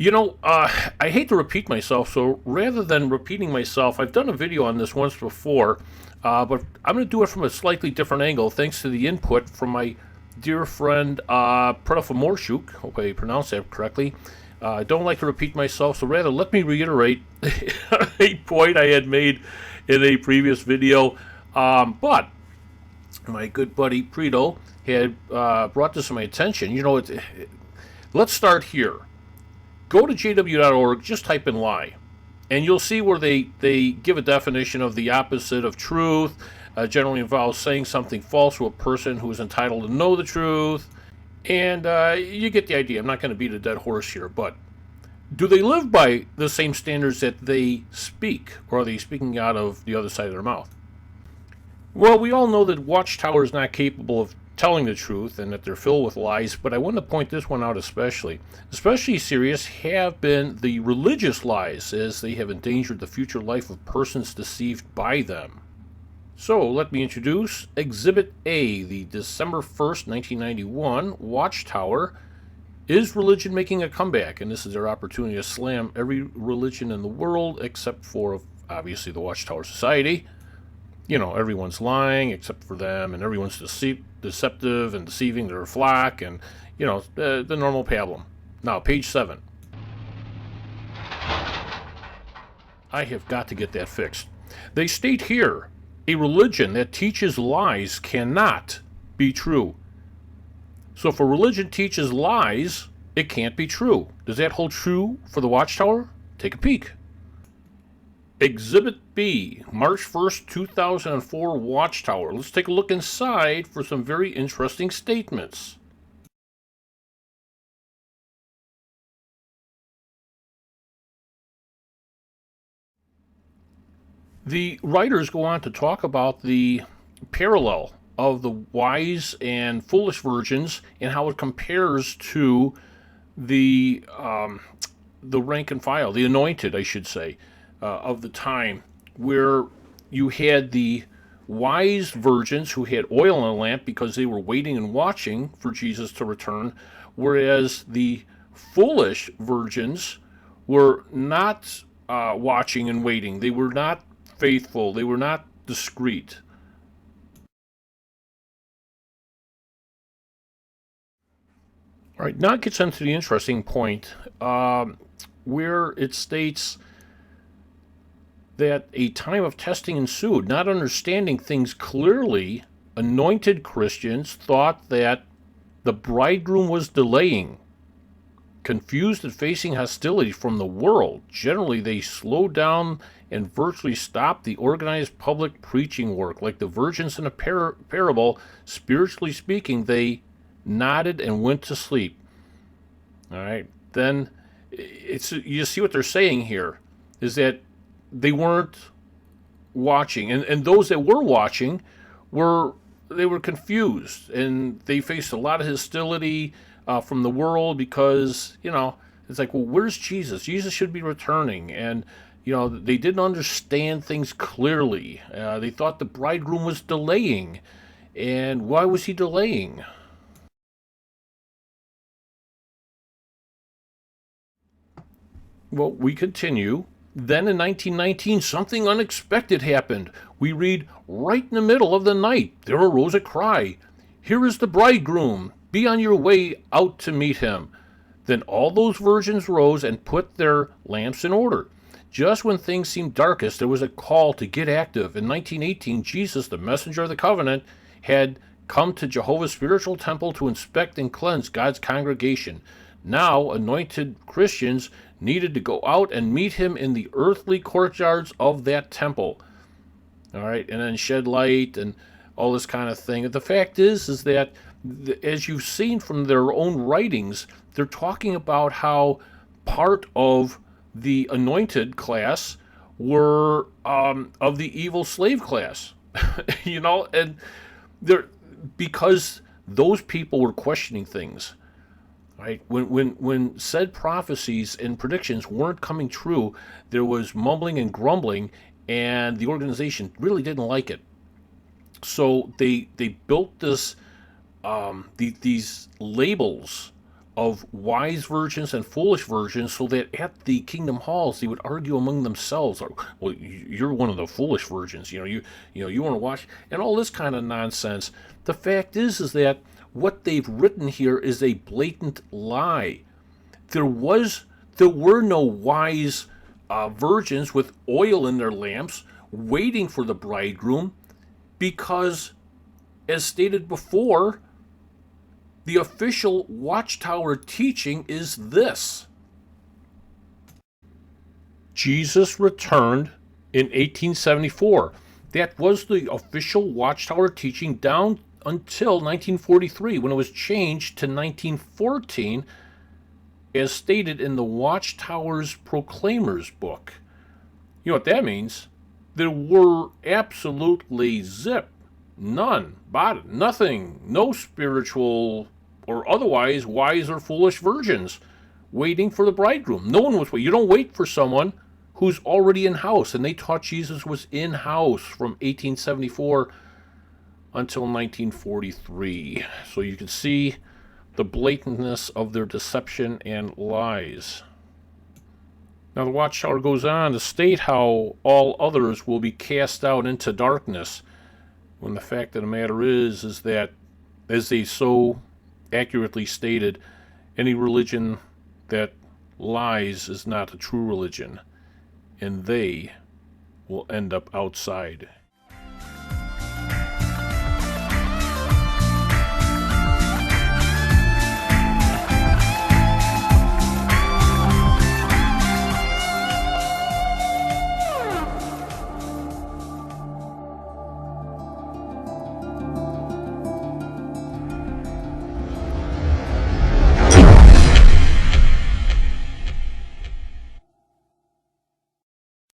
I hate to repeat myself, so rather than repeating myself, I've done a video on this once before, but I'm going to do it from a slightly different angle, thanks to the input from my dear friend Pradafa Morshuk. Hope I pronounced that correctly. I don't like to repeat myself, so rather let me reiterate a point I had made in a previous video. But my good buddy Preto had brought this to my attention. Let's start here. Go to jw.org, just type in lie, and you'll see where they give a definition of the opposite of truth. Generally involves saying something false to a person who is entitled to know the truth. And you get the idea. I'm not going to beat a dead horse here, but do they live by the same standards that they speak, or are they speaking out of the other side of their mouth? Well, we all know that Watchtower is not capable of telling the truth and that they're filled with lies, but I want to point this one out especially. Especially serious have been the religious lies, as they have endangered the future life of persons deceived by them. So, let me introduce Exhibit A, the December 1st, 1991 Watchtower. Is religion making a comeback? And this is their opportunity to slam every religion in the world except for, obviously, the Watchtower Society. Everyone's lying except for them, and everyone's deceptive and deceiving their flock, and, the normal pablum. Now, page 7. I have got to get that fixed. They state here, a religion that teaches lies cannot be true. So if a religion teaches lies, it can't be true. Does that hold true for the Watchtower? Take a peek. Exhibit B, March 1st, 2004 Watchtower. Let's take a look inside for some very interesting statements. The writers go on to talk about the parallel of the wise and foolish virgins and how it compares to the rank and file, the anointed, I should say, of the time, where you had the wise virgins who had oil in a lamp because they were waiting and watching for Jesus to return, whereas the foolish virgins were not watching and waiting. They were not faithful. They were not discreet. All right, now it gets into the interesting point where it states that a time of testing ensued. Not understanding things clearly, anointed Christians thought that the bridegroom was delaying. Confused and facing hostility from the world, generally they slowed down and virtually stopped the organized public preaching work. Like the virgins in a parable, spiritually speaking, they nodded and went to sleep. All right, then you see what they're saying here is that they weren't watching, and those that were watching were confused, and they faced a lot of hostility from the world because it's like, well, where's Jesus? Jesus should be returning, and they didn't understand things clearly. They thought the bridegroom was delaying, and why was he delaying? Well, we continue. Then in 1919, something unexpected happened. We read, right in the middle of the night, there arose a cry, "Here is the bridegroom. Be on your way out to meet him." Then all those virgins rose and put their lamps in order. Just when things seemed darkest, there was a call to get active. In 1918, Jesus, the messenger of the covenant, had come to Jehovah's spiritual temple to inspect and cleanse God's congregation. Now, anointed Christians needed to go out and meet him in the earthly courtyards of that temple. All right, and then shed light and all this kind of thing. And the fact is that, as you've seen from their own writings, they're talking about how part of the anointed class were of the evil slave class, and they're because those people were questioning things. Right? When said prophecies and predictions weren't coming true, there was mumbling and grumbling, and the organization really didn't like it. So they built this these labels of wise virgins and foolish virgins, so that at the kingdom halls they would argue among themselves. Well, you're one of the foolish virgins. You want to watch, and all this kind of nonsense. The fact is that what they've written here is a blatant lie. There were no wise virgins with oil in their lamps waiting for the bridegroom, because, as stated before, the official Watchtower teaching is this: Jesus returned in 1874. That was the official Watchtower teaching down until 1943, when it was changed to 1914, as stated in the Watchtowers Proclaimers book. You know what that means? There were absolutely nothing, no spiritual or otherwise wise or foolish virgins waiting for the bridegroom. No one was waiting. You don't wait for someone who's already in house, and they taught Jesus was in house from 1874 until 1943. So you can see the blatantness of their deception and lies. Now the Watchtower goes on to state how all others will be cast out into darkness, when the fact of the matter is that, as they so accurately stated, any religion that lies is not a true religion, and they will end up outside.